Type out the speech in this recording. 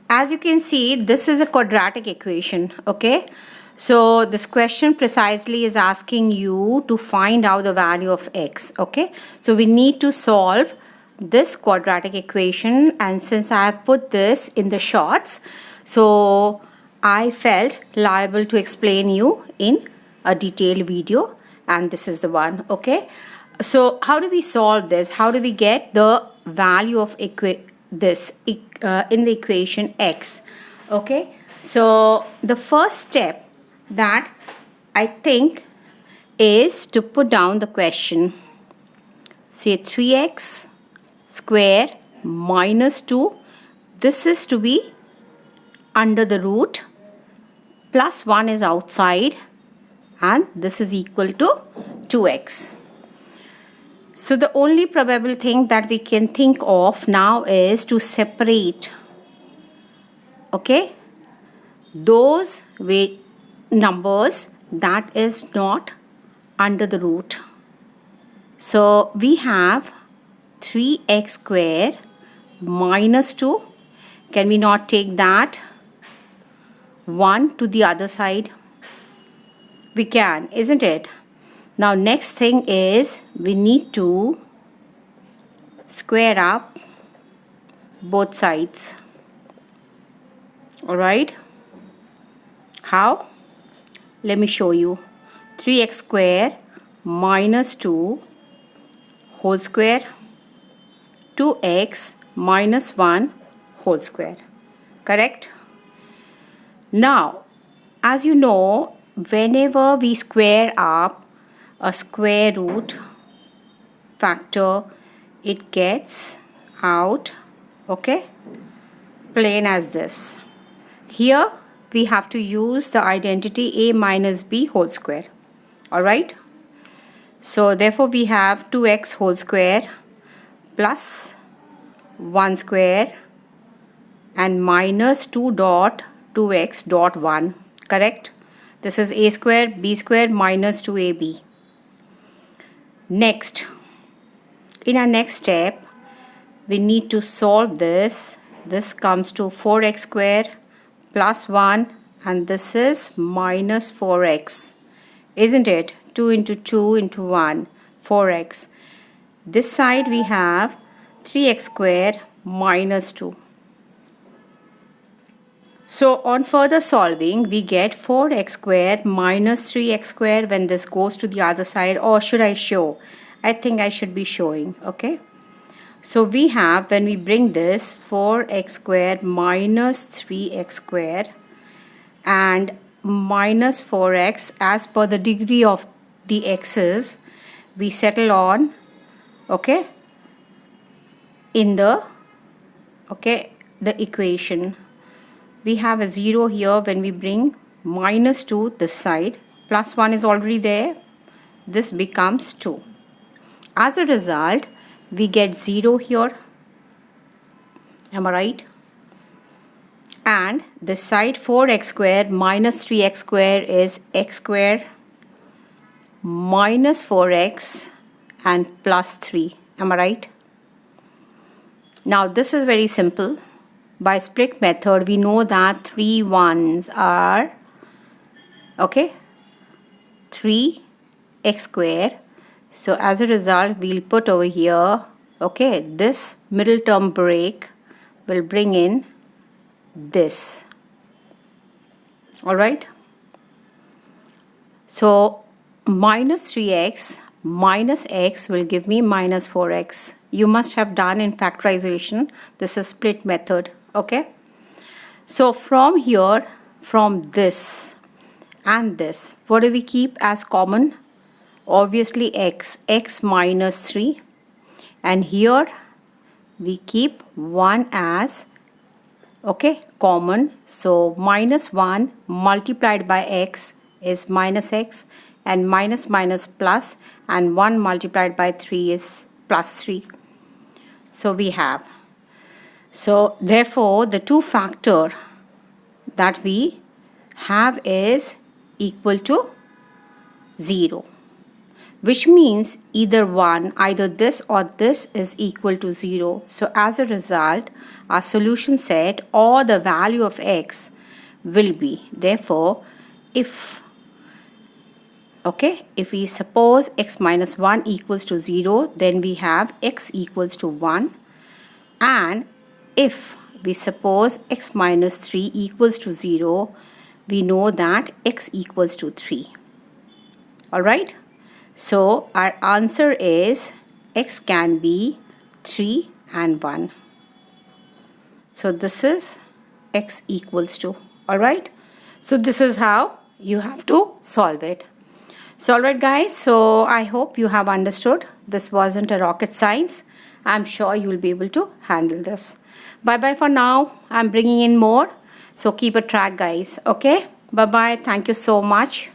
as you can see, this is a quadratic equation, okay? So this question precisely is asking you to find out the value of x, okay? So we need to solve this quadratic equation, and since I have put this in the shorts, so I felt liable to explain you in a detailed video, and this is the one, okay? So how do we solve this? How do we get the value of this in the equation x? Okay, so the first step that I think is to put down the question. Say 3x square minus 2. This is to be under the root, plus 1 is outside, and this is equal to 2x. So the only probable thing that we can think of now is to separate, okay, those numbers that is not under the root. So we have 3x square minus 2. Can we not take that 1 to the other side? We can, isn't it? Now next thing is we need to square up both sides. Alright? How? Let me show you. 3x square minus 2 whole square, 2x minus 1 whole square. Correct? Now, as you know, whenever we square up a square root factor, it gets out, okay, plain as this. Here we have to use the identity a minus b whole square. Alright, so therefore we have 2x whole square plus 1 square and minus 2 dot 2x dot 1. Correct? This is a square b square minus 2ab. Next, in our next step, we need to solve this. This comes to 4x square plus 1, and this is minus 4x. Isn't it? 2 into 2 into 1, 4x. This side we have 3x square minus 2. So on further solving, we get 4x square minus 3x square when this goes to the other side. Or should I show? I think I should be showing. Okay. So we have, when we bring this, 4x square minus 3x square and minus 4x as per the degree of the x's, we settle on, okay, in the, okay, the equation. We have a 0 here when we bring minus 2 this side, plus 1 is already there, this becomes 2. As a result, we get 0 here, am I right? And this side 4x square minus 3x square is x square minus 4x and plus 3, am I right? Now this is very simple. By split method, we know that 3 ones are, okay, 3x square. So as a result, we'll put over here, okay, this middle term break will bring in this. Alright. So minus 3x minus x will give me minus 4x. You must have done in factorization. This is split method. Okay, so from here, from this and this, what do we keep as common? Obviously x minus 3, and here we keep 1 as, okay, common. So minus 1 multiplied by x is minus x, and minus minus plus, and 1 multiplied by 3 is plus 3. So we have, so therefore the two factor that we have is equal to 0. which means either this or this is equal to 0. So as a result, our solution set or the value of x will be. Therefore, if we suppose x minus 1 equals to 0, then we have x equals to 1. And if we suppose x minus 3 equals to 0, we know that x equals to 3. Alright? So our answer is x can be 3 and 1. So this is x equals to. Alright? So this is how you have to solve it. So alright guys, so I hope you have understood. This wasn't a rocket science. I'm sure you will be able to handle this. Bye bye for now. I'm bringing in more. So keep a track guys. Okay? Bye bye. Thank you so much.